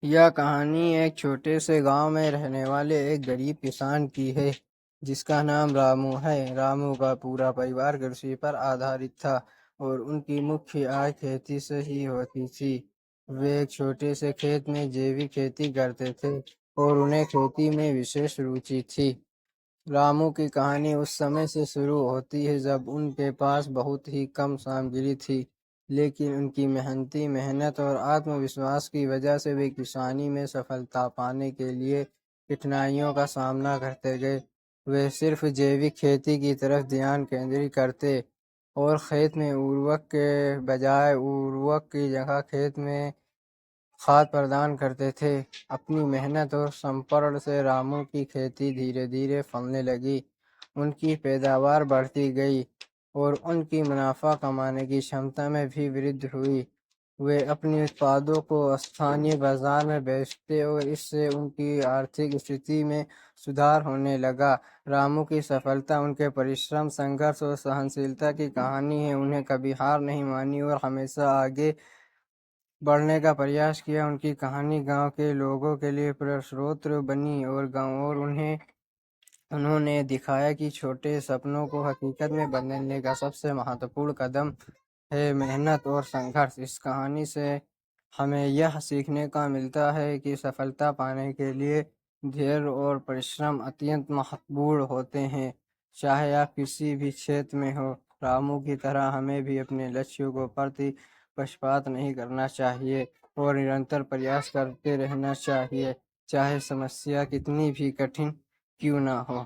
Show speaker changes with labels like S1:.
S1: यह कहानी एक छोटे से गांव में रहने वाले एक गरीब किसान की है जिसका नाम रामू है। रामू का पूरा परिवार कृषि पर आधारित था और उनकी मुख्य आय खेती से ही होती थी। वे एक छोटे से खेत में जैविक खेती करते थे और उन्हें खेती में विशेष रुचि थी। रामू की कहानी उस समय से शुरू होती है जब उनके पास बहुत ही कम सामग्री थी, लेकिन उनकी मेहनती मेहनत और आत्मविश्वास की वजह से वे किसानी में सफलता पाने के लिए कठिनाइयों का सामना करते गए। वे सिर्फ जैविक खेती की तरफ ध्यान केंद्रित करते और खेत में उर्वरक के बजाय उर्वरक की जगह खेत में खाद प्रदान करते थे। अपनी मेहनत और समर्पण से रामू की खेती धीरे धीरे फलने लगी। उनकी पैदावार बढ़ती गई और उनकी मुनाफा कमाने की क्षमता में भी वृद्धि हुई। वे अपने उत्पादों को स्थानीय बाजार में बेचते और इससे उनकी आर्थिक स्थिति में सुधार होने लगा। रामू की सफलता उनके परिश्रम, संघर्ष और सहनशीलता की कहानी है। उन्हें कभी हार नहीं मानी और हमेशा आगे बढ़ने का प्रयास किया। उनकी कहानी गांव के लोगों के लिए प्रेरणास्रोत बनी और उन्होंने दिखाया कि छोटे सपनों को हकीकत में बदलने का सबसे महत्वपूर्ण कदम है मेहनत और संघर्ष। इस कहानी से हमें यह सीखने का मिलता है कि सफलता पाने के लिए धैर्य और परिश्रम अत्यंत महत्वपूर्ण होते हैं, चाहे आप किसी भी क्षेत्र में हो। रामू की तरह हमें भी अपने लक्ष्यों को प्रति पक्षपात नहीं करना चाहिए और निरंतर प्रयास करते रहना चाहिए, चाहे समस्या कितनी भी कठिन क्यों ना हो।